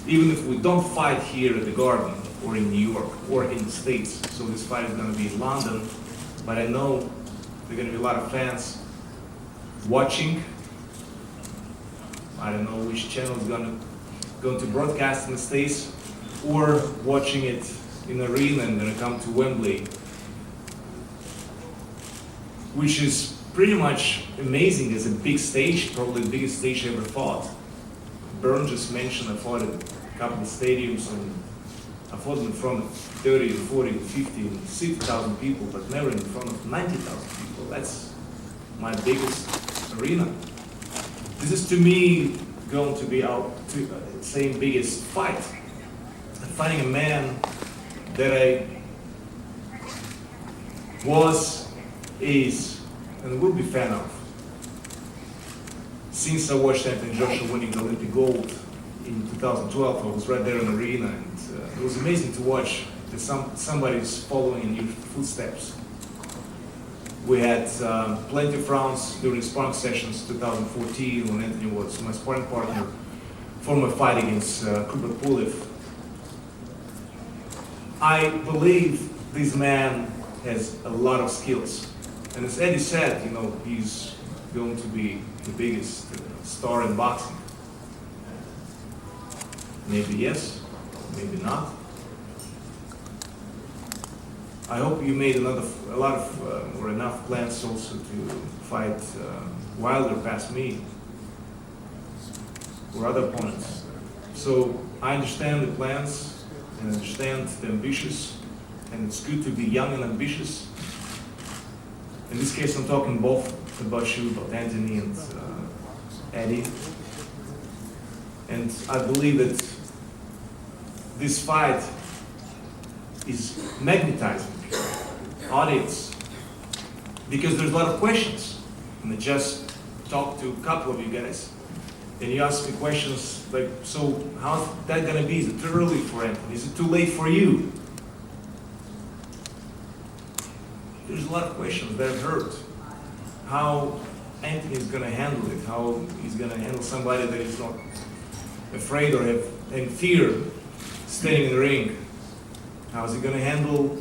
even if we don't fight here at the Garden or in New York or in the States. So this fight is going to be in London, but I know there are going to be a lot of fans watching. I don't know which channel is going to broadcast in the States, or watching it in arena and going to come to Wembley, which is pretty much amazing as a big stage, probably the biggest stage I ever fought. Bern just mentioned I fought at a couple of stadiums, and I fought in front of 30, 40, 50, 60,000 people, but never in front of 90,000 people. That's my biggest arena. This is to me going to be our same biggest fight. I'm fighting a man that I was, is, and will be fan of. Since I watched Anthony Joshua winning the Olympic gold in 2012, I was right there in the arena, and it was amazing to watch that somebody's following in your footsteps. We had plenty of rounds during sparring sessions 2014 when Anthony was my sparring partner for my fight against Kubrat Pulev. I believe this man has a lot of skills. And as Eddie said, you know, he's going to be the biggest star in boxing. Maybe yes, maybe not. I hope you made enough plans also to fight Wilder past me or other opponents. So I understand the plans and understand the ambitious, and it's good to be young and ambitious. In this case, I'm talking both about you, about Anthony and Eddie. And I believe that this fight is magnetizing audience, because there's a lot of questions. And I just talked to a couple of you guys, and you asked me questions like, so how's that gonna be? Is it too early for Anthony? Is it too late for you? There's a lot of questions that I've heard. How Anthony is gonna handle it, how he's gonna handle somebody that is not afraid or have any fear staying in the ring. How is he going to handle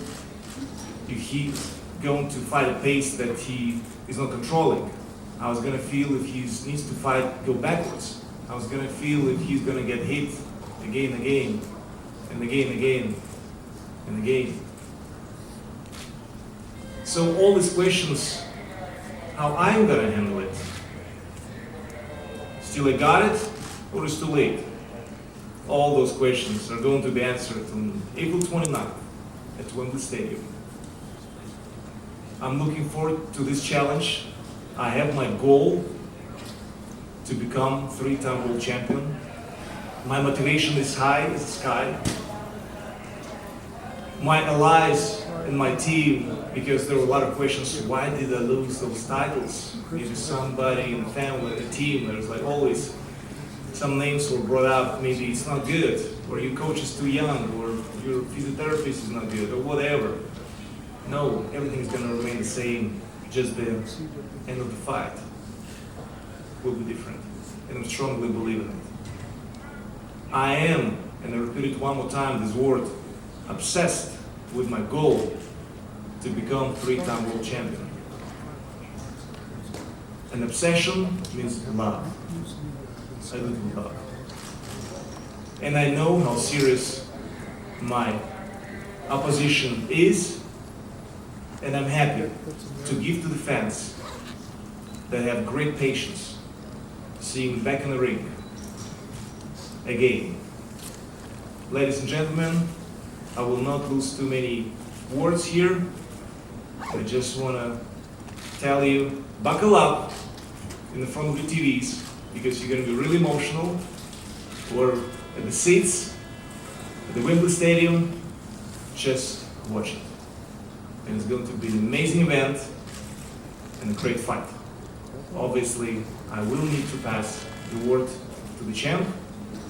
if he's going to fight a pace that he is not controlling? How is he going to feel if he needs to fight, go backwards? How is he going to feel if he's going to get hit again and again, and again and again, and again? So all these questions, how I'm going to handle it. Still I got it, or is it too late? All those questions are going to be answered on April 29th at Wembley Stadium. I'm looking forward to this challenge. I have my goal to become three-time world champion. My motivation is high as the sky. My allies and my team, because there were a lot of questions, why did I lose those titles? Maybe somebody in the family, the team, there's like always some names were brought up, maybe it's not good, or your coach is too young, or your physiotherapist is not good, or whatever. No, everything is going to remain the same, just the end of the fight will be different, and I strongly believe in it. I am, and I repeat it one more time, this word, obsessed with my goal to become three-time world champion. An obsession means love. I live in love. And I know how serious my opposition is, and I'm happy to give to the fans that have great patience seeing me back in the ring again. Ladies and gentlemen, I will not lose too many words here. I just want to tell you, buckle up in the front of the TVs, because you're going to be really emotional, or at the seats at the Wembley Stadium. Just watch it. And it's going to be an amazing event and a great fight. Obviously, I will need to pass the word to the champ.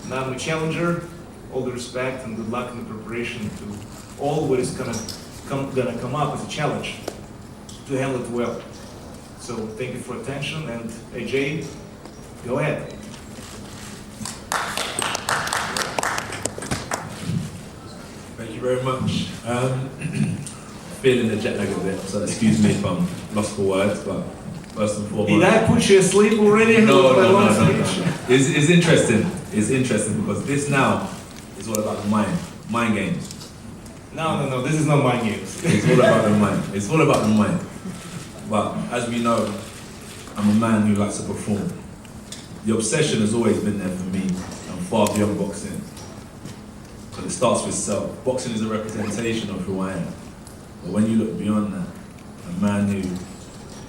Now I'm a challenger. All the respect and good luck in the preparation to all what is gonna come up as a challenge to handle it well. So thank you for attention, and AJ, go ahead. very much. Feeling the jet lag a bit, so excuse me if I'm lost for words, but first and foremost... Did I put you asleep already? No. It's interesting. It's interesting because this now is all about the mind games. No, this is not mind games. It's all about the mind. It's all about the mind. But as we know, I'm a man who likes to perform. The obsession has always been there for me and far beyond boxing. But it starts with self. Boxing is a representation of who I am. But when you look beyond that, a man who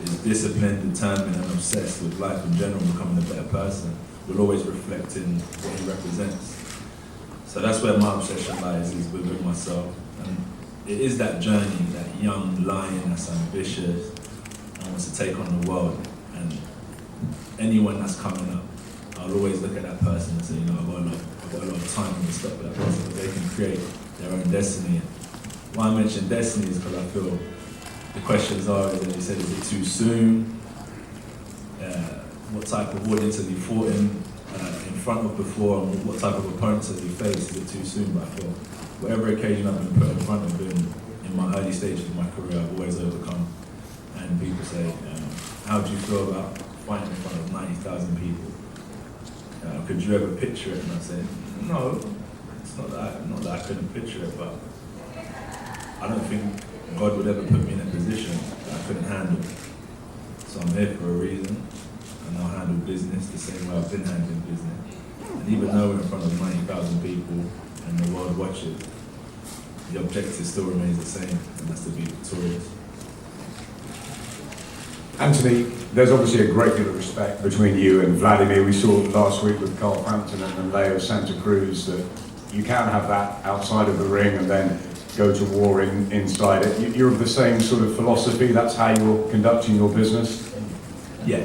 is disciplined, determined and obsessed with life in general, becoming a better person, will always reflect in what he represents. So that's where my obsession lies, is within myself. And it is that journey, that young lion that's ambitious and wants to take on the world. And anyone that's coming up, I'll always look at that person and say, you know, I've got a lot of time and respect for that person, because they can create their own destiny. Why I mention destiny is because I feel the questions are, as you said, is it too soon? What type of audience have you fought in front of before, and what type of opponents have you faced? Is it too soon? But I feel whatever occasion I've been put in front of in my early stages of my career, I've always overcome. And people say, how do you feel about fighting in front of 90,000 people? Could you ever picture it? And I say, no, it's not that I couldn't picture it, but I don't think God would ever put me in a position that I couldn't handle. So I'm here for a reason, and I'll handle business the same way I've been handling business. And even though we're in front of 90,000 people and the world watches, the objective still remains the same, and that's to be victorious. Anthony, there's obviously a great deal of respect between you and Wladimir. We saw last week with Carl Frampton and Leo Santa Cruz that you can have that outside of the ring and then go to war inside it. You're of the same sort of philosophy, that's how you're conducting your business? Yeah,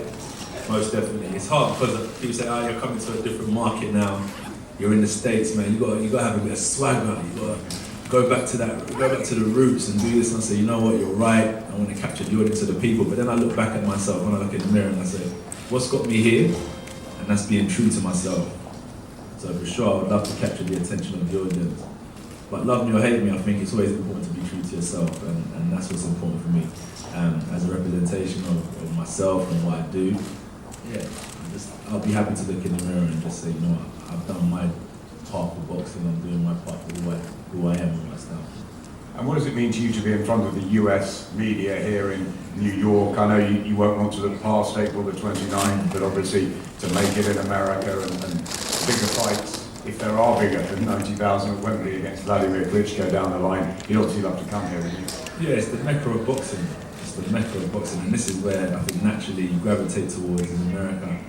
most definitely. It's hard because people say, oh, you're coming to a different market now. You're in the States, man. You got to have a bit of swagger. You got to go back to the roots and do this. And I say, you know what, you're right. I want to capture the audience of the people. But then I look back at myself when I look in the mirror and I say, what's got me here? And that's being true to myself. So for sure, I would love to capture the attention of the audience. But love me or hate me, I think it's always important to be true to yourself, and that's what's important for me. As a representation of myself and what I do, yeah, I'll be happy to look in the mirror and just say, you know what, I've done my part for boxing, I'm doing my part for who I am and my style. And what does it mean to you to be in front of the US media here in New York? I know you won't want to look past April the 29th, but obviously to make it in America and bigger fights, if there are bigger than 90,000 at Wembley against Wladimir Klitschko down the line, you'd obviously love to come here, wouldn't you? Yeah, it's the mecca of boxing. It's the mecca of boxing, and this is where I think naturally you gravitate towards in America.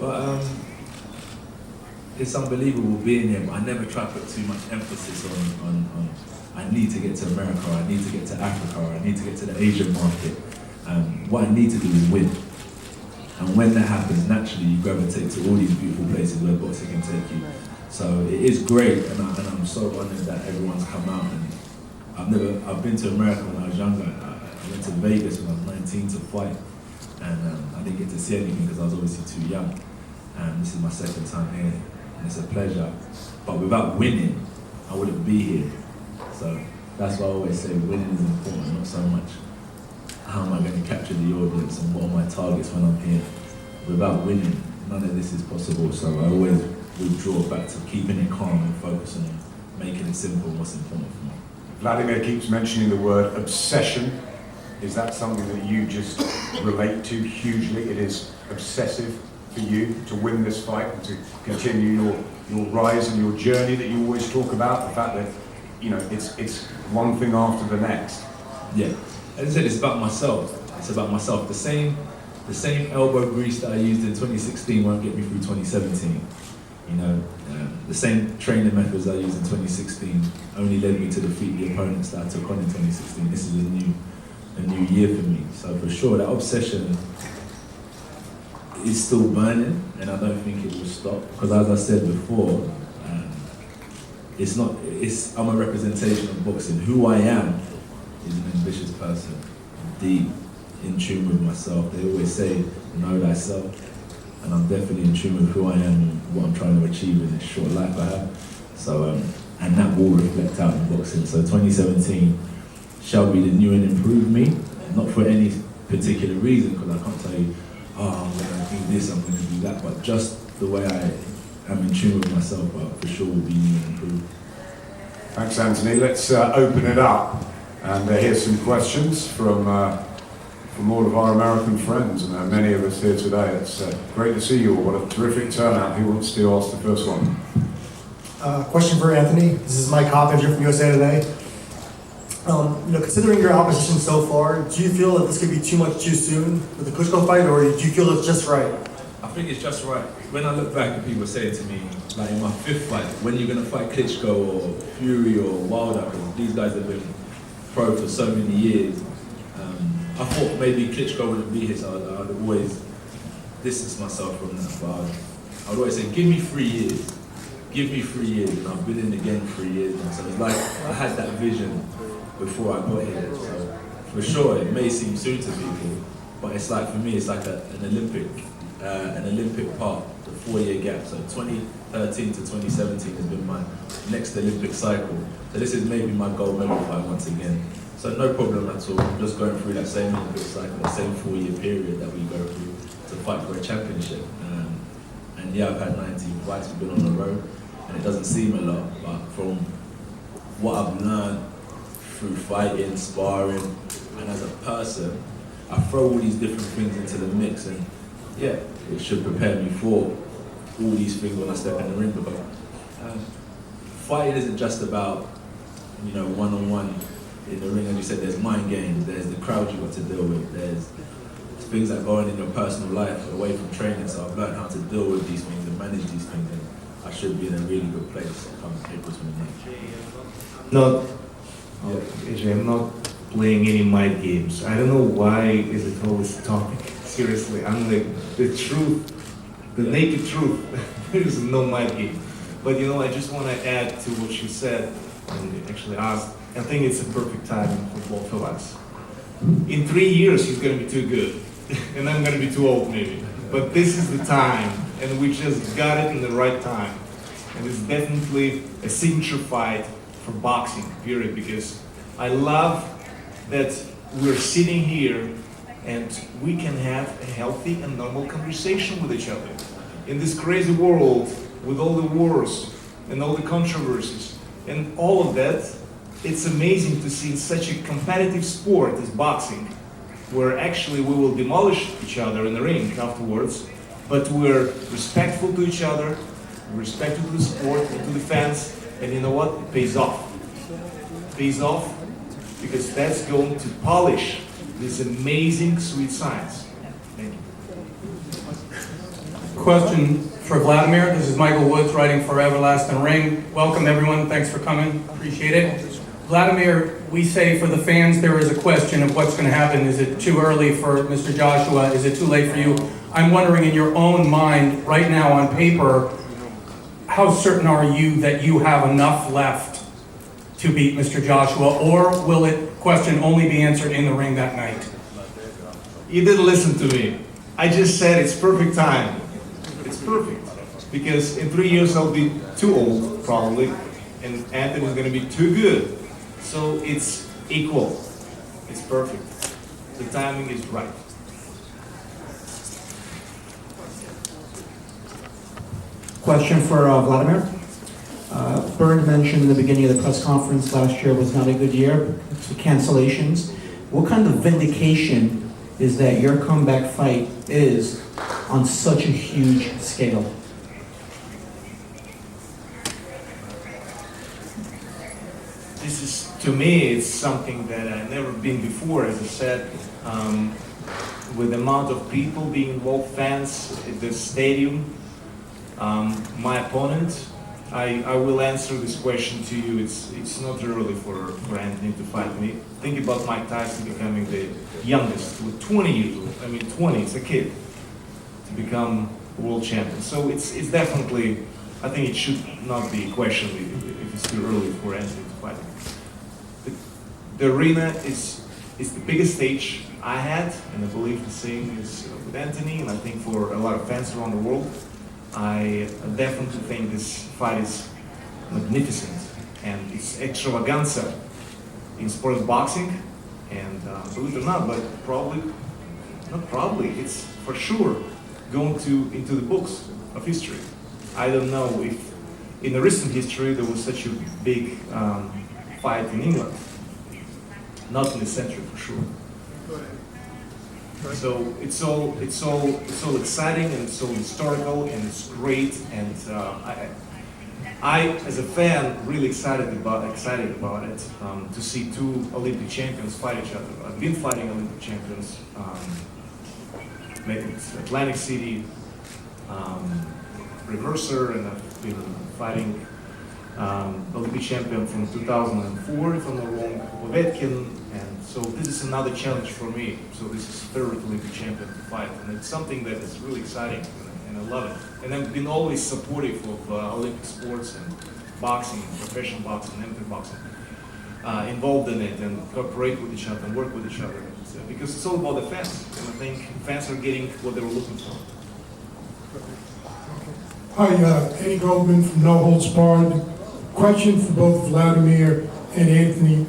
But it's unbelievable being here, but I never try to put too much emphasis on I need to get to America, or I need to get to Africa, or I need to get to the Asian market. What I need to do is win. And when that happens, naturally you gravitate to all these beautiful places where boxing can take you. So it is great, and I'm so honored that everyone's come out. And I've been to America when I was younger. I went to Vegas when I was 19 to fight, and I didn't get to see anything because I was obviously too young. And this is my second time here, and it's a pleasure. But without winning, I wouldn't be here. So that's why I always say winning is important, not so much how am I going to capture the audience and what are my targets when I'm here. Without winning, none of this is possible. So I always withdraw back to keeping it calm and focusing on making it simple and what's important for me. Wladimir keeps mentioning the word obsession. Is that something that you just relate to hugely? It is obsessive for you to win this fight and to continue your rise and your journey that you always talk about, the fact that, you know, it's one thing after the next. Yeah, as I said, it's about myself. It's about myself. The same elbow grease that I used in 2016 won't get me through 2017. You know, the same training methods I used in 2016 only led me to defeat the opponents that I took on in 2016. This is a new year for me. So for sure, that obsession is still burning, and I don't think it will stop. Because as I said before, I'm a representation of boxing. Who I am is an ambitious person, deep, in tune with myself. They always say, know thyself. And I'm definitely in tune with who I am and what I'm trying to achieve in this short life I have. So and that will reflect out in boxing. So 2017 shall be the new and improved me, not for any particular reason, because I can't tell you, oh, I'm going to do this, I'm going to do that, but just the way I am in tune with myself, but for sure will be new and improved. Thanks, Anthony. Let's open it up and hear some questions from all of our American friends, and many of us here today. It's great to see you all. What a terrific turnout. Who wants to ask the first one? Question for Anthony. This is Mike Hoppinger from USA Today. Considering your opposition so far, do you feel that this could be too much too soon with the Klitschko fight, or do you feel it's just right? I think it's just right. When I look back and people say to me, like in my 5th fight, when you're going to fight Klitschko or Fury or Wilder, because these guys have been pro for so many years, I thought maybe Klitschko wouldn't be here, so I'd always distance myself from that. But I would always say, give me 3 years. Give me 3 years, and I've been in the game 3 years now. So it's like I had that vision before I got here. So for sure, it may seem soon to people, but it's like for me, it's like an Olympic part, the 4-year gap. So 2013 to 2017 has been my next Olympic cycle. So this is maybe my gold medal fight once again. So no problem at all. I'm just going through that same Olympic cycle, the same 4-year period that we go through to fight for a championship. And yeah, I've had 19 fights, we've been on the road, and it doesn't seem a lot, but from what I've learned through fighting, sparring, and as a person, I throw all these different things into the mix, and yeah, it should prepare me for all these things when I step in the ring. Because fighting isn't just about, one-on-one in the ring. As you said, there's mind games, there's the crowd you've got to deal with, there's things that go on in your personal life away from training. So I've learned how to deal with these things and manage these things, and I should be in a really good place come April 29th. AJ, I'm not playing any mind games. I don't know why is it always a topic. Seriously, I'm like the truth, the naked truth. There is no mind game. But I just want to add to what you said and actually asked. I think it's a perfect timing for both of us. In 3 years, he's going to be too good, and I'm going to be too old maybe. But this is the time, and we just got it in the right time. And it's definitely a signature fight for boxing, period, because I love that we're sitting here and we can have a healthy and normal conversation with each other. In this crazy world, with all the wars and all the controversies and all of that, it's amazing to see such a competitive sport as boxing, where actually we will demolish each other in the ring afterwards, but we're respectful to each other, respectful to the sport and to the fans, and you know what? It pays off. It pays off because that's going to polish this amazing sweet science. Thank you. Question for Wladimir. This is Michael Woods writing for Everlasting Ring. Welcome everyone, thanks for coming, appreciate it. Wladimir, we say for the fans there is a question of what's going to happen. Is it too early for Mr. Joshua? Is it too late for you? I'm wondering in your own mind right now on paper, how certain are you that you have enough left to beat Mr. Joshua, or will it question only be answered in the ring that night? You didn't listen to me. I just said it's perfect time. It's perfect. Because in 3 years I'll be too old, probably, and Anthony's going to be too good. So it's equal. It's perfect. The timing is right. Question for Wladimir. Bernd mentioned in the beginning of the press conference last year was not a good year, so cancellations. What kind of vindication is that your comeback fight is on such a huge scale? This is, to me, it's something that I've never been before, as I said, with the amount of people being involved, fans at the stadium. My opponent, I will answer this question to you. It's not early for Anthony to fight me. Think about Mike Tyson becoming the youngest with 20 years old. I mean, 20, it's a kid, to become world champion. So it's definitely, I think it should not be a question if it's too early for Anthony to fight me. The arena is the biggest stage I had, and I believe the same is with Anthony, and I think for a lot of fans around the world. I definitely think this fight is magnificent, it's extravaganza in sport of boxing, and believe it or not, but not probably, it's for sure going into the books of history. I don't know if in the recent history there was such a big fight in England. Not in the century for sure. So it's all exciting, and it's all historical, and it's great, and I as a fan really excited about it, to see two Olympic champions fight each other. I've been fighting Olympic champions, maybe it's Atlantic City, reverser, and I've been fighting Olympic champion from 2004, if I'm not wrong, Povetkin, and so this is another challenge for me. So this is third Olympic champion to fight, and it's something that is really exciting, and I love it. And I've been always supportive of Olympic sports and boxing, professional boxing, amateur boxing, involved in it, and cooperate with each other and work with each other, because it's all about the fans, and I think fans are getting what they were looking for. Hi, Eddie Goldman from No Holds Barred. Question for both Wladimir and Anthony.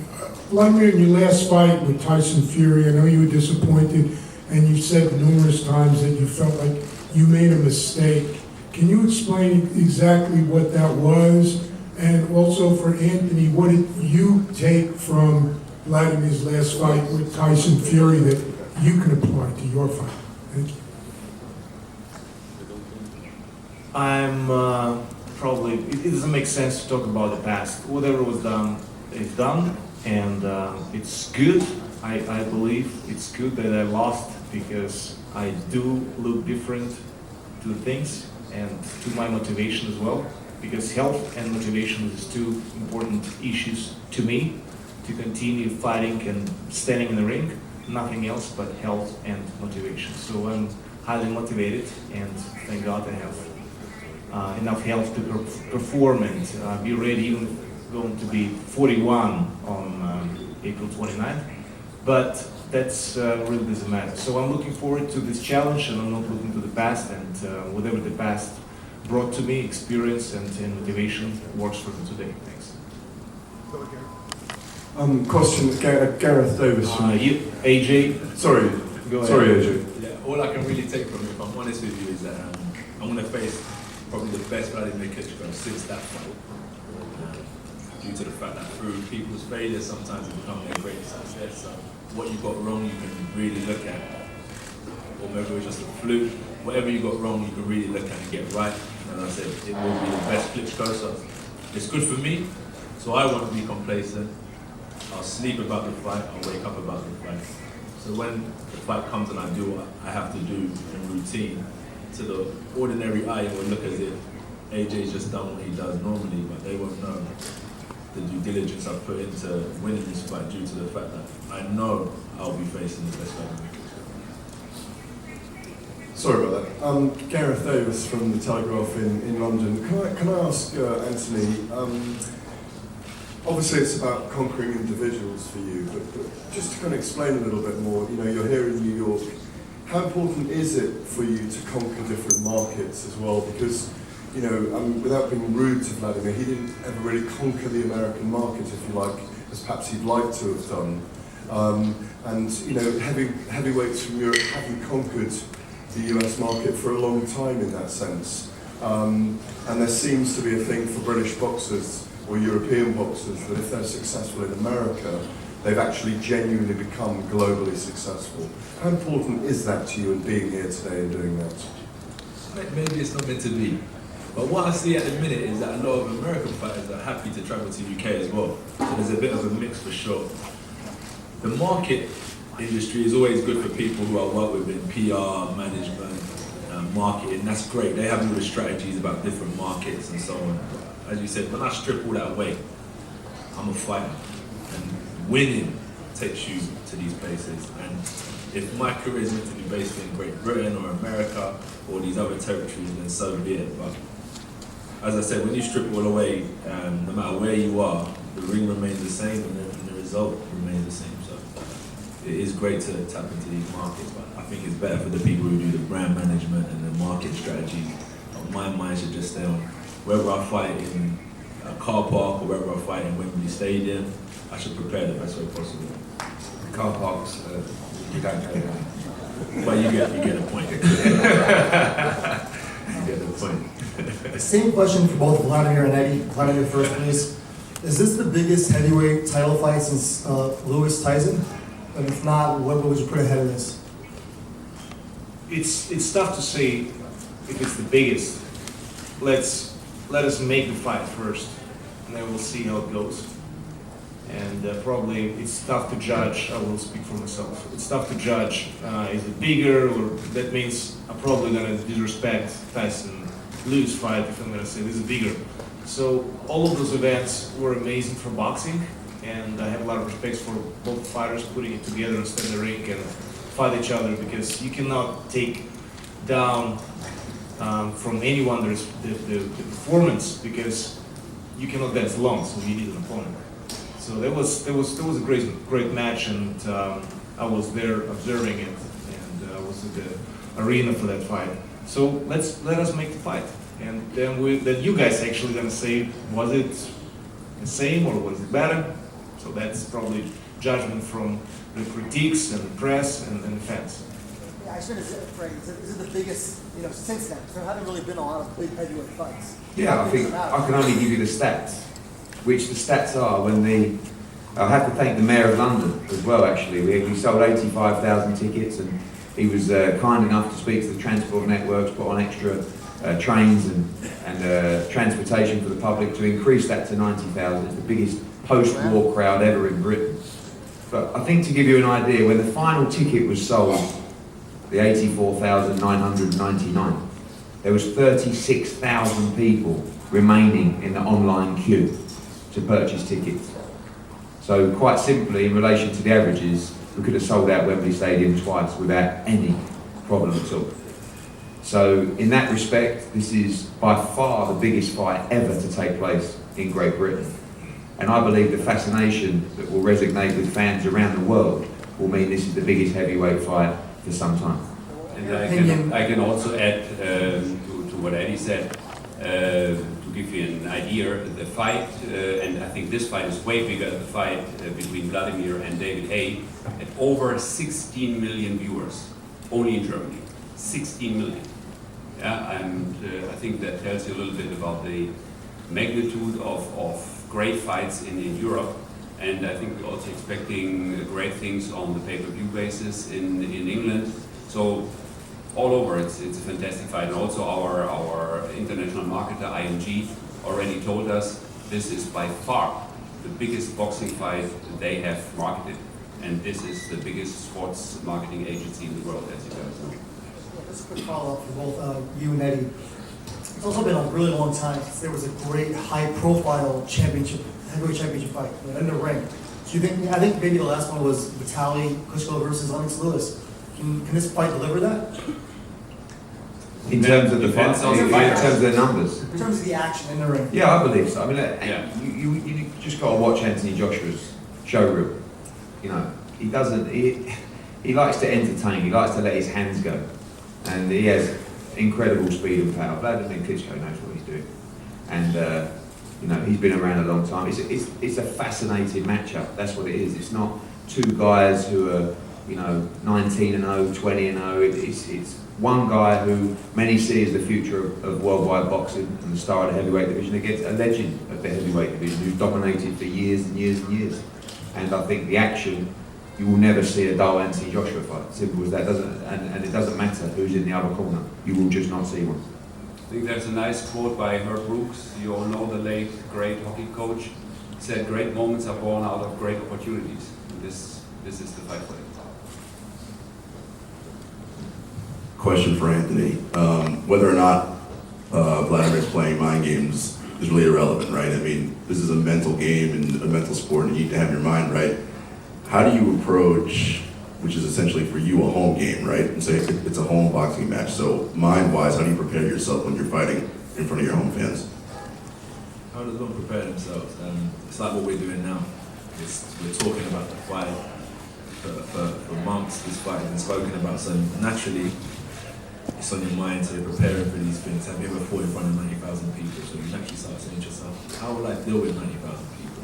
Wladimir, in your last fight with Tyson Fury, I know you were disappointed, and you said numerous times that you felt like you made a mistake. Can you explain exactly what that was? And also for Anthony, what did you take from Vladimir's last fight with Tyson Fury that you can apply to your fight? Thank you. I'm probably, it doesn't make sense to talk about the past. Whatever was done is done, and it's good. I believe it's good that I lost, because I do look different to things and to my motivation as well, because health and motivation is two important issues to me to continue fighting and standing in the ring. Nothing else but health and motivation. So I'm highly motivated, and thank God I have enough health to perform and be ready. Even going to be 41 on April 29th, but that's really doesn't matter. So I'm looking forward to this challenge, and I'm not looking to the past, and whatever the past brought to me, experience and motivation works for me today. Thanks. Question, Gareth Davis. AJ. Sorry, Go ahead. sorry, AJ. Yeah, all I can really take from it, if I'm honest with you, is that I'm going to face probably the best Wladimir Klitschko since that fight. Due to the fact that through people's failures, sometimes it becomes their greatest success. So what you got wrong, you can really look at. Or maybe it was just a fluke. Whatever you got wrong, you can really look at and get right. And I said, it will be the best Klitschko. So it's good for me. So I won't be complacent. I'll sleep about the fight. I'll wake up about the fight. So when the fight comes and I do what I have to do in routine, to the ordinary eye, it will look as if AJ's just done what he does normally, but they won't know the due diligence I've put into winning this fight due to the fact that I know I'll be facing the best Wladimir Klitschko. Sorry about that. Gareth Davis from the Telegraph in London. Can I ask Anthony? Obviously, it's about conquering individuals for you, but just to kind of explain a little bit more. You know, you're here in New York. How important is it for you to conquer different markets as well? Because, you know, without being rude to Wladimir, he didn't ever really conquer the American market, if you like, as perhaps he'd like to have done. And, you know, heavyweights from Europe haven't conquered the US market for a long time in that sense. And there seems to be a thing for British boxers or European boxers that if they're successful in America, they've actually genuinely become globally successful. How important is that to you in being here today and doing that? Maybe it's not meant to be. But what I see at the minute is that a lot of American fighters are happy to travel to UK as well. So there's a bit of a mix for sure. The market industry is always good for people who I work with in PR, management, marketing. That's great. They have all the strategies about different markets and so on. But as you said, when I strip all that away, I'm a fighter. And winning takes you to these places. And if my career is meant to be based in Great Britain or America or these other territories, then so be it. But as I said, when you strip it all away, no matter where you are, the ring remains the same and the result remains the same. So it is great to tap into these markets, but I think it's better for the people who do the brand management and the market strategy. My mind should just stay on whether I fight in a car park or wherever I fight in Wembley Stadium, I should prepare the best way possible. Car parks, you don't go there. But you get the point. You get the point. Same question for both Wladimir and Eddie. Wladimir first, please. Is this the biggest heavyweight title fight since Lewis Tyson? And if not, what would you put ahead of this? It's tough to say if it's the biggest. Let us make the fight first, and then we'll see how it goes. And probably it's tough to judge. I will speak for myself. It's tough to judge. Is it bigger, or that means I'm probably gonna disrespect Tyson Lewis fight if I'm gonna say this is bigger. So all of those events were amazing for boxing, and I have a lot of respect for both fighters putting it together and stand in the ring and fight each other, because you cannot take down from anyone the performance, because you cannot dance alone, so you need an opponent. So that was a great match, and I was there observing it, and I was at the arena for that fight. So let us make the fight, and then you guys actually gonna say, was it the same or was it better? So that's probably judgment from the critiques and the press and the fans. Yeah, I should have said, Frank, is it the biggest, since then? There haven't really been a lot of big heavyweight fights. Yeah, I think I can only give you the stats, which the stats are when I have to thank the Mayor of London as well, actually. We sold 85,000 tickets, and he was kind enough to speak to the transport networks, put on extra trains and transportation for the public to increase that to 90,000. It's the biggest post-war crowd ever in Britain. But I think to give you an idea, when the final ticket was sold, the 84,999, there was 36,000 people remaining in the online queue to purchase tickets. So quite simply, in relation to the averages, we could have sold out Wembley Stadium twice without any problem at all. So in that respect, this is by far the biggest fight ever to take place in Great Britain. And I believe the fascination that will resonate with fans around the world will mean this is the biggest heavyweight fight for some time. And I can also add to what Eddie said, to give you an idea, the fight, and I think this fight is way bigger than the fight between Wladimir and David Hay, at over 16 million viewers, only in Germany. 16 million. Yeah, and I think that tells you a little bit about the magnitude of great fights in Europe, and I think we're also expecting great things on the pay-per-view basis in England. So all over, it's a fantastic fight. And also our international marketer, IMG, already told us this is by far the biggest boxing fight they have marketed. And this is the biggest sports marketing agency in the world, as you guys know. Just a quick follow-up for both you and Eddie. It's also been a really long time since there was a great high-profile heavyweight championship fight in the ring. So I think maybe the last one was Wladimir Klitschko versus Lennox Lewis. Can this fight deliver that? In terms of the fight, in terms of the numbers. In terms of the action in the ring. Yeah, I believe so. I mean, you just got to watch Anthony Joshua's showreel. He doesn't. He likes to entertain. He likes to let his hands go, and he has incredible speed and power. Wladimir Klitschko knows what he's doing, and he's been around a long time. It's a fascinating matchup. That's what it is. It's not two guys who are 19-0, 20-0. It's one guy who many see as the future of worldwide boxing and the star of the heavyweight division against a legend of the heavyweight division who's dominated for years and years and years. And I think the action, you will never see a dull Anthony Joshua fight. Simple as that. And it doesn't matter who's in the other corner. You will just not see one. I think there's a nice quote by Herb Brooks. You all know the late, great hockey coach. He said, "Great moments are born out of great opportunities." And this is the fight for it. Question for Anthony. Whether or not Vladimir's playing mind games is really irrelevant, right? I mean, this is a mental game and a mental sport, and you need to have your mind right. How do you approach, which is essentially for you a home game, right? And say it's a home boxing match. So mind-wise, how do you prepare yourself when you're fighting in front of your home fans? How does one prepare themselves? It's like what we're doing now. We're talking about the fight for months. This fight has been spoken about, so naturally it's on your mind, so you're preparing for these things. Have you ever fought in front of 90,000 people? So you actually start saying to yourself, how will I deal with 90,000 people?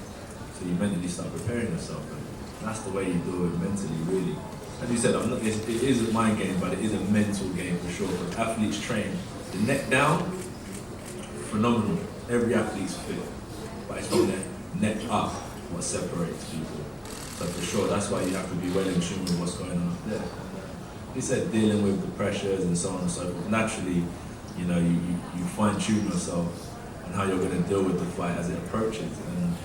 So you mentally start preparing yourself. And that's the way you do it mentally, really. As you said, it is a mind game, but it is a mental game for sure. Because athletes train the neck down, phenomenal. Every athlete's fit, but it's from the neck up what separates people. So for sure, that's why you have to be well in tune with what's going on up there. He said dealing with the pressures and so on and so forth. Naturally, you know, you fine tune yourself on how you're going to deal with the fight as it approaches, and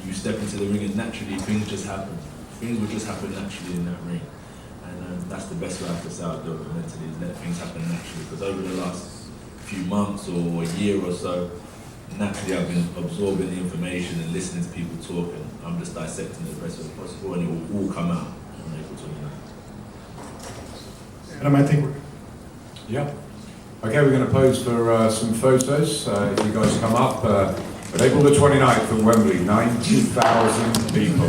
you step into the ring, and naturally things just happen. Things will just happen naturally in that ring, and that's the best way I have to say I'll do it mentally, is let things happen naturally. Because over the last few months or a year or so, naturally I've been absorbing the information and listening to people talk, and I'm just dissecting it the best way possible, and it will all come out. I'm able to, And I think we're... Yeah. Okay, we're going to pose for some photos. If you guys come up, but April the 29th at Wembley, 90,000 people.